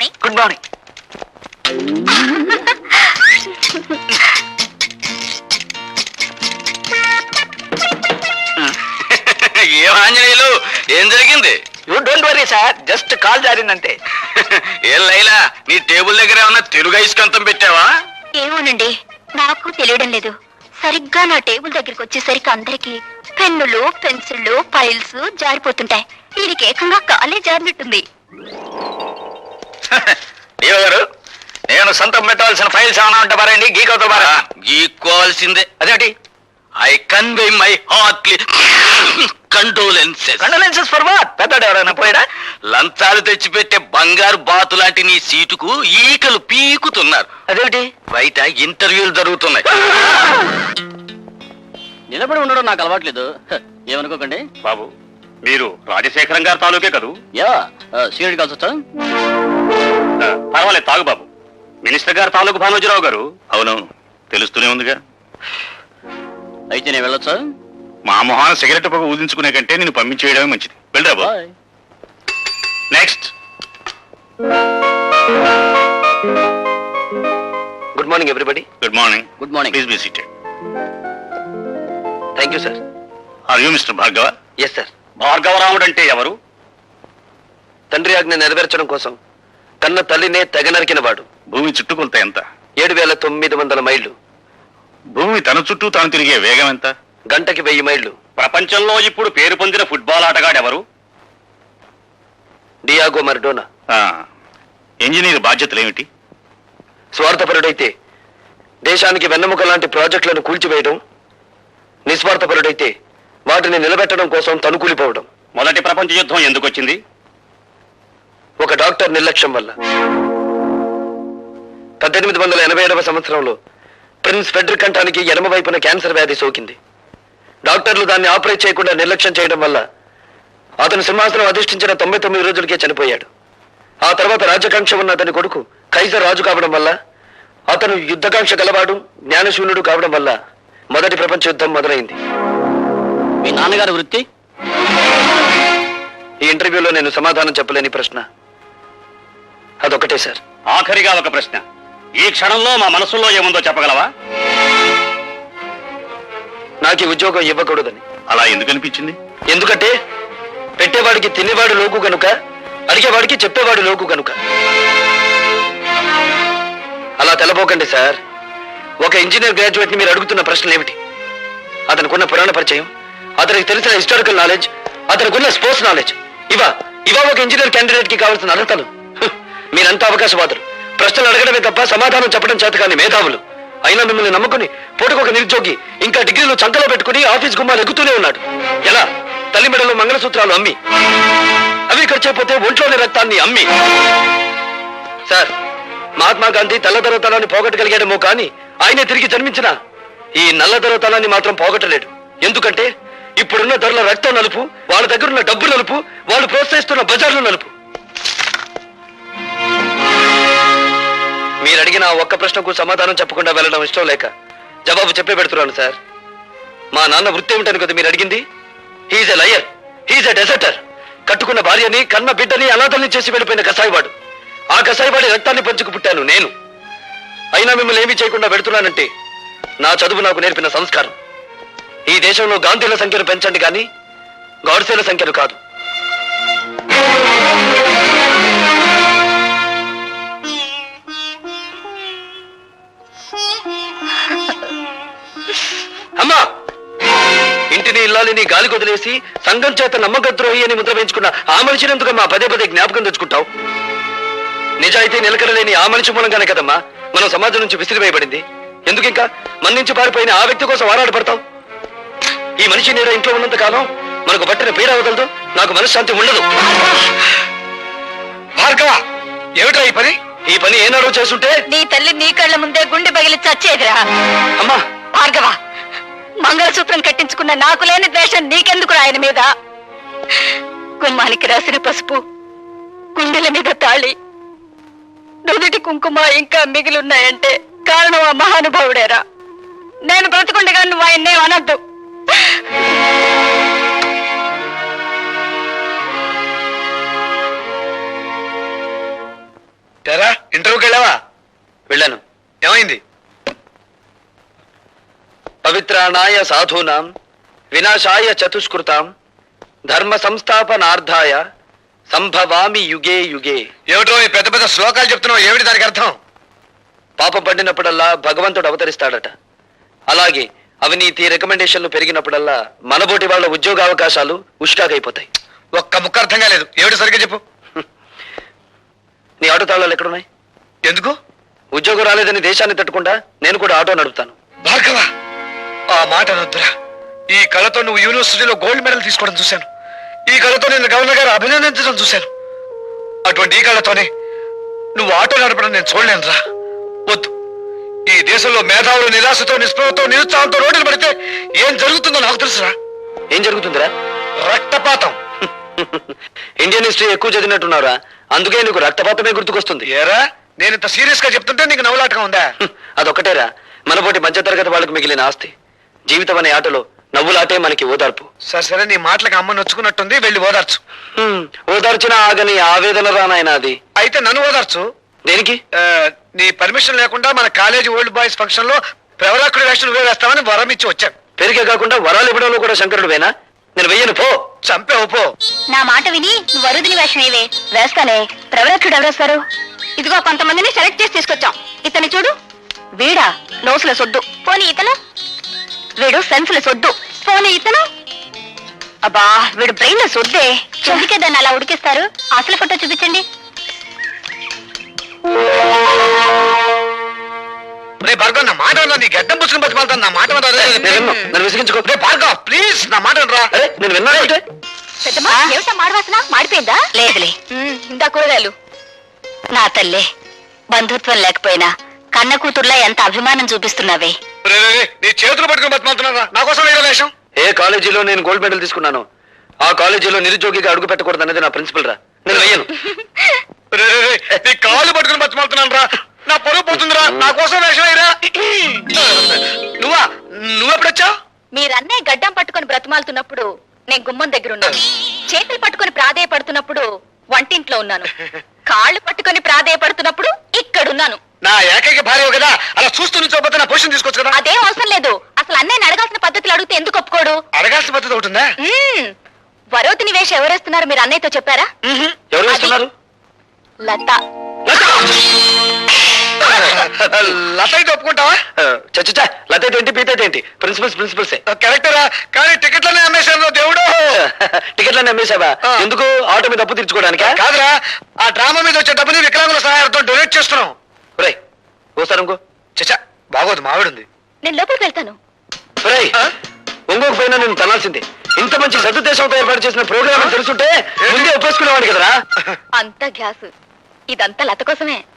Morning. Good morning. ఏం ఆంజనేయులు, ఏం జరిగింది? You don't worry sir, just కాల్ జారిందంతే. ఏం లైలా, నీ టేబుల్ దగ్గర ఏమన్నా తెలుగు ఐస్కంతం పెట్టావా? ఏమోనండి, నాకు తెలియడం లేదు. సరిగ్గా నా టేబుల్ దగ్గరికి వచ్చేసరికి అందరికి పెన్నులు, పెన్సిళ్ళు, ఫైల్స్ జారిపోతుంటాయి. దీనికి ఏకంగా కాలే జారినట్టుంది. దేవ గారు, నేను సొంతం పెట్టవలసిన ఫైల్స్ ఏమైనా ఉంటే మరండి గీకవుతారా? గీక్కోవాల్సిందే. అదేంటి? I convey my heartly condolences. Condolences for what? పెద్దడు ఎవరైనా పోయాడా? లంచాలు తెచ్చిపెట్టే బంగారు బాతు లాంటి నీ సీటుకు ఈకలు పీకుతున్నారు. అదేంటి? బయట ఇంటర్వ్యూలు జరుగుతున్నాయి. నిలబడి ఉండడం నాకు అలవాట్లేదు, ఏమనుకోకండి. బాబు, మీరు రాజశేఖరం గారి తాలూకే కదూ? యా, సీనియర్ కాల్స్ వచ్చా? పర్వాలేదు, తాగు బాబు. మినిస్టర్ గారు తాలూకు భానోజీరావు గారు. అవునవును, తెలుస్తూనే ఉందిగా. అయితే నేను వెళ్ళొచ్చా? మా మొహాన సిగరెట్ పొగ ఊదించుకునే కంటే నేను పంపించేయడమే మంచిది. వెళ్ళరా బాబు. Bye. Next. Good morning everybody. Good morning. Good morning. Please be seated. Thank you sir. Are you mister Bhargava? Yes sir. Bhargavaramudu అంటే ఎవరు? తండ్రి ఆజ్ఞ నెరవేర్చడం కోసం కన్న తల్లినే తెగ నరికిన వాడు. భూమి చుట్టుకొలత ఎంత? 7,900 మైళ్ళు. భూమి తన చుట్టూ తాను తిరిగే వేగం ఎంత? గంటకి 1000 మైళ్ళు. ప్రపంచంలో ఇప్పుడు పేరు పొందిన ఫుట్బాల్ ఆటగాడు ఎవరు? డియాగో మర్డోనా. ఇంజనీర్ బాధ్యతలు ఏమిటి? స్వార్థపరుడైతే దేశానికి వెన్నెముక లాంటి ప్రాజెక్టులను కూల్చివేయడం, నిస్వార్థపరుడైతే వాటిని నిలబెట్టడం కోసం తనుకూలిపోవడం. మొదటి ప్రపంచ యుద్ధం ఎందుకు వచ్చింది? ఒక డాక్టర్ నిర్లక్ష్యం వల్ల. 1887వ సంవత్సరంలో ప్రిన్స్ ఫెడ్రిక్ కంఠానికి ఎడమ వైపున క్యాన్సర్ వ్యాధి సోకింది. డాక్టర్లు దాన్ని ఆపరేట్ చేయకుండా నిర్లక్ష్యం చేయడం వల్ల అతను సింహాసనం అధిష్ఠించిన 99 రోజులకే చనిపోయాడు. ఆ తర్వాత రాజకాంక్ష ఉన్న అతని కొడుకు కైజర్ రాజు కావడం వల్ల, అతను యుద్ధకాంక్ష గలవాడు, జ్ఞానశూన్యుడు కావడం వల్ల మొదటి ప్రపంచ యుద్ధం మొదలైంది. మీ నాన్నగారి వృత్తి? ఈ ఇంటర్వ్యూలో నేను సమాధానం చెప్పలేని ప్రశ్న అదొకటే సార్. ఆఖరిగా ఒక ప్రశ్న. ఈ క్షణంలో మా మనసులో ఏముందో చెప్పగలవా? నాకు ఈ ఉద్యోగం ఇవ్వకూడదని. అలా ఎందుకు అనిపించింది? ఎందుకంటే పెట్టేవాడికి తినేవాడు లోకు గనుక, అడిగేవాడికి చెప్పేవాడు లోకు గనుక. అలా తెలబోకండి సార్. ఒక ఇంజనీర్ గ్రాడ్యుయేట్ ని మీరు అడుగుతున్న ప్రశ్నలు ఏమిటి? అతనికున్న పురాణ పరిచయం, అతనికి తెలిసిన హిస్టారికల్ నాలెడ్జ్, అతనికున్న స్పోర్ట్స్ నాలెడ్జ్, ఇవా ఒక ఇంజనీర్ క్యాండిడేట్ కి కావాల్సిన అర్హతలు. మీరంతా అవకాశవాదులు. ప్రశ్నలు అడగడమే తప్ప సమాధానం చెప్పడం చేత కానీ మేధావులు. అయినా మిమ్మల్ని నమ్ముకుని పూటకొక నిరుద్యోగి ఇంకా డిగ్రీలు చంకలో పెట్టుకుని ఆఫీస్ గుమ్మాలు ఎక్కుతూనే ఉన్నాడు. ఎలా? తల్లి మెడలో మంగళసూత్రాలు అమ్మి, అవి ఖర్చైపోతే ఒంట్లోని రక్తాన్ని అమ్మి. సార్, మహాత్మా గాంధీ తెల్లదొరతనాన్ని పోగొట్టగలిగాడేమో కానీ ఆయనే తిరిగి జన్మించిన ఈ నల్లదొరతనాన్ని మాత్రం పోగొట్టలేడు. ఎందుకంటే ఇప్పుడున్న ధరల రక్తం నలుపు, వాళ్ళ దగ్గరున్న డబ్బు నలుపు, వాళ్ళు ప్రోత్సహిస్తున్న బజార్లు నలుపు. మీరు అడిగిన ఒక్క ప్రశ్నకు సమాధానం చెప్పకుండా వెళ్ళడం ఇష్టం లేక జవాబు చెప్పే పెడుతున్నాను సార్. మా నాన్న వృత్తి ఏమిటని కదా మీరు అడిగింది? హీఈస్ ఎ లయర్, హీఈస్ ఎ డెజర్టర్. కట్టుకున్న భార్యని, కన్న బిడ్డని అనాథల్ని చేసి వెళ్ళిపోయిన కసాయివాడు. ఆ కసాయివాడి రక్తాన్ని పంచుకు పుట్టాను నేను. అయినా మిమ్మల్ని ఏమీ చేయకుండా పెడుతున్నానంటే నా చదువు నాకు నేర్పిన సంస్కారం. ఈ దేశంలో గాంధీల సంఖ్యను పెంచండి కానీ గాడ్సేల సంఖ్యను కాదు. అమ్మా, ఇంటిని ఇల్లాలిని గాలి కొదిలేసి సంఘం చేత నమ్మకద్రోహి అని ముద్ర వేయించుకున్న ఆ మనిషిని ఎందుకమ్మా పదే పదే జ్ఞాపకం తెచ్చుకుంటావు? నిజాయితీ నిలకడలేని ఆ మనిషి మూలంగానే కదమ్మా మనం సమాజం నుంచి విసిరివేయబడింది. ఎందుకు ఇంకా మన నుంచి పారిపోయిన ఆ వ్యక్తి కోసం ఆరాటపడతావు? ఈ మనిషి నీడ ఇంట్లో ఉన్నంత కాలం మనకు పట్టిన పీడ వదలదు, నాకు మనశ్శాంతి ఉండదు. భార్గవ, ఏమిట్రా ఈ పని? ఈ పని ఏనాడో చేస్తుంటే నీ తల్లి నీ కళ్ళ ముందే గుండె పగిలి చచ్చేదిరా. అమ్మా భార్గవ, మంగళసూత్రం కట్టించుకున్న నాకు లేని ద్వేషం నీకెందుకు ఆయన మీద? గుమ్మానికి రాసిన పసుపు, గుండెల మీద తాళి, నుదుటి కుంకుమ ఇంకా మిగిలిన్నాయంటే కారణం ఆ మహానుభావుడేరా. నేను బ్రతుకుండగా నువ్వు ఆయన్నే అనద్దు. పరిత్రాణాయ సాధూనాం వినాశాయ చతుష్కృతాం ధర్మ సంస్థాపనార్థాయ సంభవామి యుగే యుగే. ఏమిటో ఈ పెద్ద పెద్ద శ్లోకాలు చెప్తున్నావు, ఏమిటి దానికి అర్థం? పాపం పడినప్పుడల్లా భగవంతుడు అవతరిస్తాడట. అలాగే అవినీతి రికమెండేషన్లు పెరిగినప్పుడల్లా మనబోటి వాళ్ళ ఉద్యోగ అవకాశాలు ఉష్కాగైపోతాయి. ఒక్క ముక్క అర్థం కాలేదు, ఏమిటి సరిగ్గా చెప్పు. నీ ఆటో తాళాలు ఎక్కడున్నాయి? ఎందుకు? ఉద్యోగం రాలేదని దేశాన్ని తట్టుకుంటా నేను కూడా ఆటో నడుపుతాను. భార్గవ, ఆ మాట అనొద్దురా. ఈ కళతో నువ్వు యూనివర్సిటీలో గోల్డ్ మెడల్ తీసుకోవడం చూశాను. ఈ కళతో నేను గవర్నర్ గారు అభినందించడం చూశాను. అటువంటి ఈ కళతోనే నువ్వు ఆటో నడపడం నేను చూడలేనురా. వద్దు. ఈ దేశంలో మేధావులు నిరాశతో, నిస్పృహతో, నిరుత్సాహంతో రోడ్డులు పడితే ఏం జరుగుతుందో నాకు తెలుసురా. ఏం జరుగుతుందిరా? రక్తపాతం. ఇండియన్ హిస్టరీ ఎక్కువ చదివినట్టున్నారా, అందుకే నీకు రక్తపాతమే గుర్తుకొస్తుంది. ఏరా, నేను ఇంత సీరియస్ గా చెప్తుంటే నీకు నవ్వులాటగా ఉందా? అదొక్కటేరా మనపోటి మధ్యతరగతి వాళ్ళకి మిగిలిన ఆస్తి. జీవితం అనే ఆటలో నవ్వులాటే మనకి ఓదార్పు. సరే సరే, నీ మాటలకు అమ్మ నొచ్చుకున్నట్టుంది, వెళ్ళి ఓదార్చు. ఓదార్చిన ఆగని ఆవేదన రానాయన అది. అయితే నన్ను ఓదార్చు. దేనికి? నీ పర్మిషన్ లేకుండా మన కాలేజీ ఓల్డ్ బాయ్స్ ఫంక్షన్ లో ప్రవరాకుడి వేషం నువ్వే వేస్తామని వరం ఇచ్చి వచ్చాను. పెరిగే కాకుండా వరాలు ఇవ్వడంలో కూడా శంకరుడు వేనా? నేను వెయ్యను, పో. చంపేవు పో. నా మాట విని నువ్వు వరుదిని వేషం ఏవే వేస్తానే. ప్రవరక్షుడు ఎవరేస్తారు? ఇదిగో కొంతమందిని సెలెక్ట్ చేసి తీసుకొచ్చాం. ఇతని చూడు, వీడా నోసుల సొద్దు. పోనీ ఇతను, వీడు సెన్సుల సొద్దు. పోనీ ఇతను, అబ్బా వీడు బ్రెయిన్ లో సొద్దే. ఎందుకే దాన్ని అలా ఉడికిస్తారు? అసలు ఫోటో చూపించండి. రే భార్గవ్, నా మాట వినరా. నీ గడ్డం పుచ్చుకుని బతిమాలుతాను. నా మాట వినరా. నన్ను విసిగించుకో. రే భార్గవ్, ప్లీజ్ నా మాట వినరా. అరే నేను విన్నానంటే పెద్దమ్మా, ఏమిటా మాడవాసన? మాడిపోయిందా? లేదులే. ఇందా కూరగాయలు. నా తల్లే, బంధుత్వం లేకపోయినా కన్న కూతుర్లా ఎంత అభిమానం చూపిస్తున్నావే. రే రే రే, నీ చేతులు పట్టుకుని బతిమాలుతున్నారా? నా కోసం వేరే వేషం. ఏ కాలేజీలో నేను గోల్డ్ మెడల్ తీసుకున్నాను ఆ కాలేజీలో నిరుద్యోగిగా అడుగు పెట్టకూడదు అనేది నా ప్రిన్సిపల్ రా. నేను వెయ్యను. రే రే రే, నీ కాళ్ళు పట్టుకుని బతిమాలుతున్నాను రా. నా పరువు పోతుందిరా. నా కోసం వేషం అయ్యరా. నువ్వెప్పుడొచ్చావు? మీరన్నే గడ్డం పట్టుకొని బ్రతిమాలుతున్నప్పుడు నేను గుమ్మం దగ్గర ఉన్నాను. చేతులు పట్టుకొని ప్రాధేయపడుతున్నప్పుడు వంటింట్లో ఉన్నాను. కాళ్ళు పట్టుకొని ప్రాధేయపడుతున్నప్పుడు ఇక్కడున్నాను. నా ఏకైక భార్య కదా, అలా చూస్తూ నుంచోపోతే నా పొజిషన్ తీసుకోవచ్చు కదా. అదేం అవసరం లేదు. అసలు అన్నయ్యని అడగాల్సిన పద్ధతులు అడిగితే ఎందుకు ఒప్పుకోడు? అడగాల్సిన పద్ధతి ఒకటి ఉందా? వరోతిని వేషం ఎవరేస్తున్నారు మీరు అన్నయ్యతో చెప్పారా? ఎవరు వేస్తున్నారు? లత. లత అయితే ఒప్పుకుంటావా? చచ్చా లత ఏంటి పీత ఏంటి? ప్రిన్సిపల్సే. కరెక్టరా, కానీ టికెట్లనే అమ్మేశాను దేవుడు. టికెట్లన్నీ అమ్మేశావా? ఎందుకు? ఆటో మీద అప్పు తీర్చుకోవడానికా? కాదురా, ఆ డ్రామా మీద వచ్చే డబ్బుని వికలాంగుల సహాయంతో డొనేట్ చేస్తున్నాం. రేయ్ ఓసారి ఇంకో. చచ్చా బాగోదు, మావిడుంది. నేను లోపలికి వెళ్తాను. రేయ్ ఇంకొక పైన నేను తనాల్సిందే. ఇంత మంచి సదుద్దేశంతో ఏర్పాటు చేసిన ప్రోగ్రామ్ తెలుసుంటే ముందే ఒప్పేసుకునేవాడు కదరా. అంతా గ్యాస్. ఇదంతా లత కోసమే.